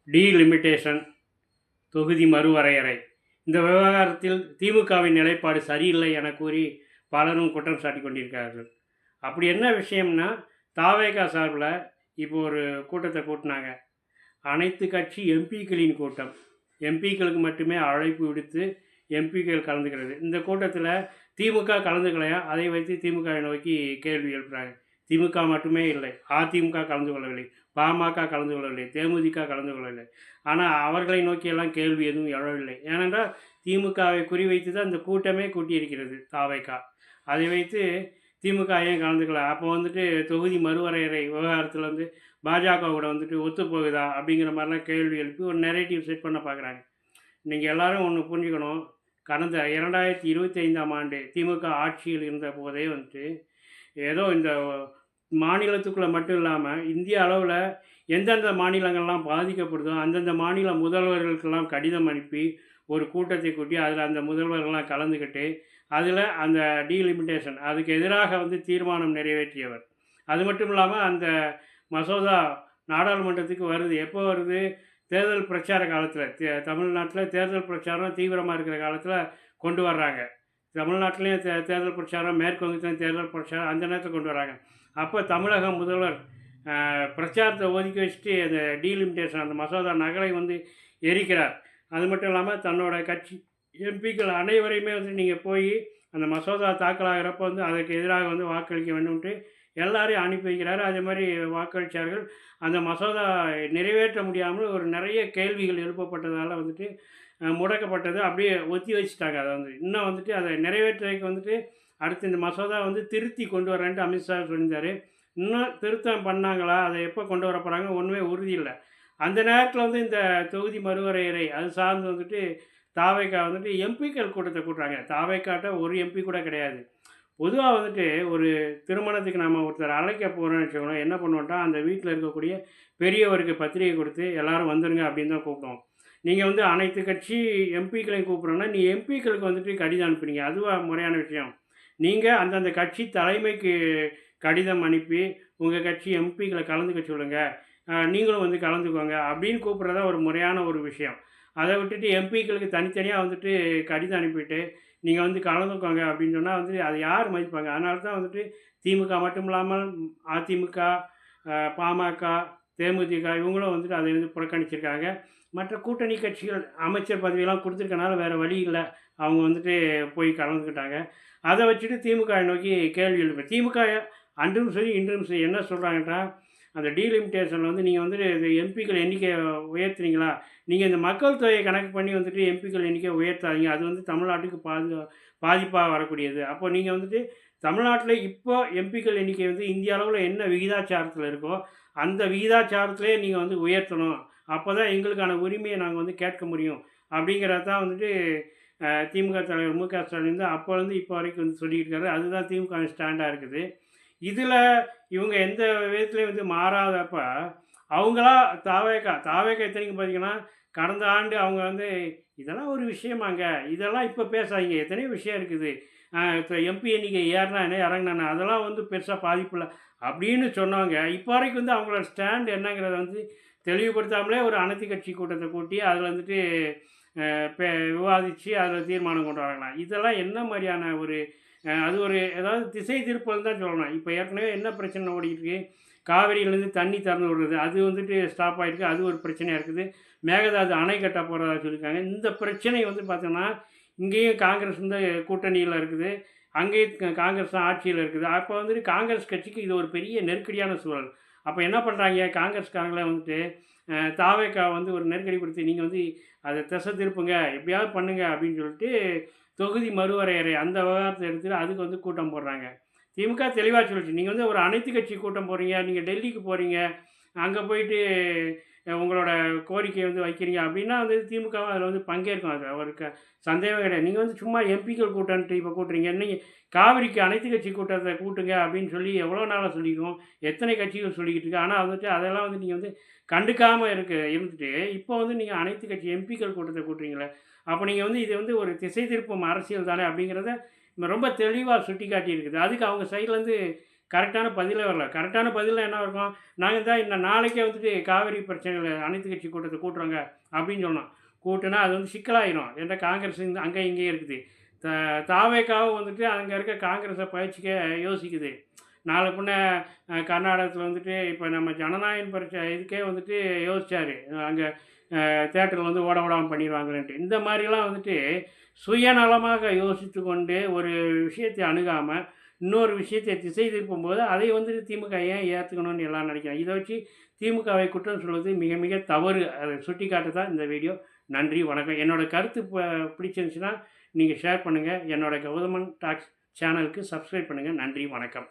Delimitation, தொகுதி மறுவரையறை இந்த விவகாரத்தில் திமுகவின் நிலைப்பாடு சரியில்லை என கூறி பலரும் குற்றம் சாட்டி கொண்டிருக்கிறார்கள். அப்படி என்ன விஷயம்னா, தாவேகா சார்பில் இப்போ ஒரு கூட்டத்தை கூட்டினாங்க. அனைத்து கட்சி எம்பிக்களின் கூட்டம். எம்பிக்களுக்கு மட்டுமே அழைப்பு விடுத்து எம்பிக்கள் கலந்துக்கிறது. இந்த கூட்டத்தில் திமுக கலந்துக்கலையா, அதை வைத்து திமுகவை நோக்கி கேள்வி எழுப்புறாங்க. திமுக மட்டுமே இல்லை, அதிமுக கலந்து கொள்ளவில்லை, பாமக கலந்து கொள்ளவில்லை, தேமுதிக கலந்து கொள்ளவில்லை. ஆனால் அவர்களை நோக்கியெல்லாம் கேள்வி எதுவும் எழவில்லை. ஏனென்றால் திமுகவை குறிவைத்து தான் இந்த கூட்டமே கூட்டியிருக்கிறது தாவேகா. அதை வைத்து திமுக ஏன் கலந்துக்கல? அப்போ வந்துட்டு தொகுதி மறுவரையறை விவகாரத்தில் வந்து பாஜக கூட வந்துட்டு ஒத்துப்போகுதா அப்படிங்கிற மாதிரிலாம் கேள்வி எழுப்பி ஒரு நெரேட்டிவ் செட் பண்ண பார்க்குறாங்க. நீங்கள் எல்லாரும் ஒன்று புரிஞ்சுக்கணும். கடந்த 2025ஆம் ஆண்டு திமுக ஆட்சியில் இருந்த போதே வந்துட்டு ஏதோ இந்த மாநிலத்துக்குள்ளே மட்டும் இல்லாமல் இந்திய அளவில் எந்தெந்த மாநிலங்கள்லாம் பாதிக்கப்படுதோ அந்தந்த மாநில முதல்வர்களுக்கெல்லாம் கடிதம் அனுப்பி ஒரு கூட்டத்தை கூட்டி அதில் அந்த முதல்வர்கள்லாம் கலந்துக்கிட்டு அதில் அந்த டீலிமிட்டேஷன் அதுக்கு எதிராக வந்து தீர்மானம் நிறைவேற்றியவர். அது மட்டும் இல்லாமல் அந்த மசோதா நாடாளுமன்றத்துக்கு வருது. எப்போ வருது? தேர்தல் பிரச்சார காலத்தில். தமிழ்நாட்டில் தேர்தல் பிரச்சாரம் தீவிரமாக இருக்கிற காலத்தில் கொண்டு வர்றாங்க. தமிழ்நாட்டிலையும் தேர்தல் பிரச்சாரம், மேற்கு வங்கத்திலையும் தேர்தல் பிரச்சாரம் அந்த நேரத்தில் கொண்டு வராங்க. அப்போ தமிழக முதல்வர் பிரச்சாரத்தை ஒதுக்கி வச்சுட்டு அந்த டீலிமிட்டேஷன் அந்த மசோதா நகலை வந்து எரிக்கிறார். அது மட்டும் இல்லாமல் தன்னோட கட்சி எம்பிக்கள் அனைவரையுமே வந்து நீங்கள் போய் அந்த மசோதா தாக்கலாகிறப்போ வந்து அதற்கு எதிராக வந்து வாக்களிக்க வேண்டும்ட்டு எல்லாரையும் அனுப்பி வைக்கிறாரு. அதே மாதிரி வாக்களித்தார்கள். அந்த மசோதா நிறைவேற்ற முடியாமல் ஒரு நிறைய கேள்விகள் எழுப்பப்பட்டதால் வந்துட்டு முடக்கப்பட்டது. அப்படியே ஒத்தி வச்சுட்டாங்க. அதை வந்து இன்னும் வந்துட்டு அதை நிறைவேற்றுறதுக்கு வந்துட்டு அடுத்து இந்த மசோதா வந்து திருத்தி கொண்டு வரேன்ட்டு அமித்ஷா சொல்லியிருந்தார். இன்னும் திருத்தம் பண்ணாங்களா, அதை எப்போ கொண்டு வர போகிறாங்க ஒன்றுமே உறுதி இல்லை. அந்த நேரத்தில் வந்து இந்த தொகுதி மறுவரையறை அது சார்ந்து வந்துட்டு தாவேகா வந்துட்டு எம்பிக்கள் கூட்டத்தை கூட்டுறாங்க. தாவேக்காட்ட ஒரு எம்பி கூட கிடையாது. பொதுவாக வந்துட்டு ஒரு திருமணத்துக்கு நம்ம ஒருத்தர் அழைக்க போகிறோன்னு வச்சுக்கோங்களேன், என்ன பண்ணுவோம்ட்டா அந்த வீட்டில் இருக்கக்கூடிய பெரியவருக்கு பத்திரிகை கொடுத்து எல்லோரும் வந்துடுங்க அப்படின்னு தான் கூப்பிடுவோம். நீங்கள் வந்து அனைத்து கட்சி எம்பிக்களையும் கூப்பிட்றோன்னா நீ எம்பிக்களுக்கு வந்துட்டு கடிதம் அனுப்புனீங்க, அதுவாக முறையான விஷயம். நீங்கள் அந்தந்த கட்சி தலைமைக்கு கடிதம் அனுப்பி உங்கள் கட்சி எம்பிக்களை கலந்துக்க சொல்லுங்கள், நீங்களும் வந்து கலந்துக்கோங்க அப்படின்னு கூப்பிட்றதா ஒரு முறையான ஒரு விஷயம். அதை விட்டுட்டு எம்பிக்களுக்கு தனித்தனியாக வந்துட்டு கடிதம் அனுப்பிட்டு நீங்கள் வந்து கலந்துக்கோங்க அப்படின்னு சொன்னால் வந்துட்டு அதை யார் மதிப்பாங்க? அதனால தான் வந்துட்டு திமுக மட்டும் இல்லாமல் அதிமுக, பாமக, தேமுதிக இவங்களும் வந்துட்டு அதை வந்து புறக்கணிச்சிருக்காங்க. மற்ற கூட்டணி கட்சிகள் அமைச்சர் பதவியெல்லாம் கொடுத்துருக்கனால வேறு வழி இல்லை, அவங்க வந்துட்டு போய் கலந்துக்கிட்டாங்க. அதை வச்சுட்டு திமுக நோக்கி கேள்வி எழுப்பு. திமுக அன்றும் சரி இன்றும் சரி என்ன சொல்கிறாங்கன்னா, அந்த டீலிமிட்டேஷனில் வந்து நீங்கள் வந்துட்டு இது எம்பிக்கள் எண்ணிக்கை உயர்த்துறீங்களா, நீங்கள் இந்த மக்கள் தொகையை கணக்கு பண்ணி வந்துட்டு எம்பிக்கள் எண்ணிக்கை உயர்த்தாதீங்க, அது வந்து தமிழ்நாட்டுக்கு பாதிப்பாக வரக்கூடியது. அப்போ நீங்கள் வந்துட்டு தமிழ்நாட்டில் இப்போ எம்பிக்கள் எண்ணிக்கை வந்து இந்திய அளவில் என்ன விகிதாச்சாரத்தில் இருக்கோ அந்த விகிதாச்சாரத்திலே நீங்கள் வந்து உயர்த்தணும், அப்போ தான் எங்களுக்கான உரிமையை நாங்கள் வந்து கேட்க முடியும் அப்படிங்கிறது தான் வந்துட்டு திமுக தலைவர் மு.க. ஸ்டாலின் வந்து அப்போ வந்து இப்போ வரைக்கும் வந்து சொல்லிக்கிட்டு இருக்காரு. அதுதான் திமுக ஸ்டாண்டாக இருக்குது. இதில் இவங்க எந்த விதத்துலேயும் வந்து மாறாதப்ப அவங்களா தாவேக்கா எத்தனைக்கும் பார்த்தீங்கன்னா கடந்த ஆண்டு அவங்க வந்து இதெல்லாம் ஒரு விஷயமாங்க, இதெல்லாம் இப்போ பேசாதீங்க, எத்தனையோ விஷயம் இருக்குது, இப்போ எம்பி எண்ணிக்கை ஏறினா என்ன இறங்கினா அதெல்லாம் வந்து பெருசாக பாதிப்பு இல்லை அப்படின்னு சொன்னவங்க இப்போ வரைக்கும் வந்து அவங்களோட ஸ்டாண்ட் என்னங்கிறத வந்து தெளிவுபடுத்தாமலே ஒரு அனைத்து கட்சி கூட்டத்தை கூட்டி அதில் வந்துட்டு விவாதித்து அதில் தீர்மானம் கொண்டு வராங்களாம். இதெல்லாம் என்ன மாதிரியான ஒரு அது ஒரு ஏதாவது திசை திருப்பல் தான் சொல்லணும். இப்போ ஏற்கனவே என்ன பிரச்சனை ஓடிக்கிட்டு இருக்குது, காவிரியிலேருந்து தண்ணி திறந்து விடுறது அது வந்துட்டு ஸ்டாப் ஆகிருக்கு, அது ஒரு பிரச்சனையாக இருக்குது. மேகதாது அணை கட்ட போகிறதா சொல்லியிருக்காங்க. இந்த பிரச்சனை வந்து பார்த்தோன்னா இங்கேயும் காங்கிரஸ் வந்து கூட்டணியில் இருக்குது, அங்கேயும் காங்கிரஸ் தான் ஆட்சியில் இருக்குது. அப்போ வந்துட்டு காங்கிரஸ் கட்சிக்கு இது ஒரு பெரிய நெருக்கடியான சூழல். அப்போ என்ன பண்ணுறாங்க காங்கிரஸ்காரங்களே வந்துட்டு தாவேக்கா வந்து ஒரு நெருக்கடி கொடுத்து நீங்கள் வந்து அதை திசை திருப்புங்க, எப்படியாவது பண்ணுங்க அப்படின்னு சொல்லிட்டு தொகுதி மறுவரையறை அந்த விவகாரத்தை எடுத்துகிட்டு அதுக்கு வந்து கூட்டம் போடுறாங்க. திமுக தெளிவாக சொல்லிச்சு, நீங்கள் வந்து ஒரு அனைத்து கட்சி கூட்டம் போடுறீங்க, நீங்கள் டெல்லிக்கு போகிறீங்க, அங்கே போயிட்டு உங்களோட கோரிக்கையை வந்து வைக்கிறீங்க அப்படின்னா வந்து திமுகவும் அதில் வந்து பங்கேற்கும். அது அவருக்கு சந்தேகம் கிடையாது. நீங்கள் வந்து சும்மா எம்பிக்கள் கூட்டம்ட்டு இப்போ கூட்டுறீங்க, நீங்கள் காவிரிக்கு அனைத்து கட்சி கூட்டத்தை கூட்டுங்க அப்படின்னு சொல்லி எவ்வளோ நாளாக சொல்லியிருக்கோம், எத்தனை கட்சிகள் சொல்லிக்கிட்டு இருக்கு. ஆனால் வந்துட்டு அதெல்லாம் வந்து நீங்கள் வந்து கண்டுக்காமல் இருந்துட்டு இப்போ வந்து நீங்கள் அனைத்து கட்சி எம்பிக்கள் கூட்டத்தை கூட்டுறீங்களே, அப்போ நீங்கள் வந்து இது வந்து ஒரு திசை திருப்பும் அரசியல் தானே அப்படிங்கிறத ரொம்ப தெளிவாக சுட்டி காட்டியிருக்குது. அதுக்கு அவங்க சைட்லேருந்து கரெக்டான பதிலே வரல. கரெக்டான பதில்ல என்ன இருக்கும், நாங்க தான் இந்த நாளைக்கே வந்துட்டு காவிரி பிரச்சனையில அனைத்து கட்சி கூட்டத்த கூட்டுறோங்க அப்படின்னு சொன்னோம். கூட்டுனா அது வந்து சிக்கலாயிரும். ஏன்டா காங்கிரஸ் இந்த அங்க இங்கேயும் இருக்குது. த தாவேகாவும் வந்துட்டு அங்க இருக்க காங்கிரஸ பழிச்சிக்க யோசிக்குது. நாள பின்ன கர்நாடகத்தில வந்துட்டு இப்ப நம்ம ஜனநாயகன் இதுக்கே வந்துட்டு யோசிச்சாரு. அங்க தியேட்டர்ல வந்து ஓட விடாம பண்ணிருவாங்களேன்ட்டு. இந்த மாரிலாம் வந்துட்டு சுயநலமாக யோசித்து கொண்டு ஒரு விஷயத்தை அணுகாம, இன்னொரு விஷயத்தை திசை திருப்பும்போது, அதை வந்துட்டு திமுக ஏன் ஏத்துக்கணும்னு எல்லாரும் நினைக்கிறாங்க. இத வச்சு திமுகவை குற்றம் சொல்வது மிக மிக தவறு. அத சுட்டிக்காட்ட தான் இந்த வீடியோ. நன்றி, வணக்கம். என்னோட கருத்து பிடிச்சிருந்துச்சுன்னா, நீங்க ஷேர் பண்ணுங்க. என்னோட கௌதமன் டாக்ஸ் சேனலுக்கு சப்ஸ்கிரைப் பண்ணுங்க. நன்றி, வணக்கம்.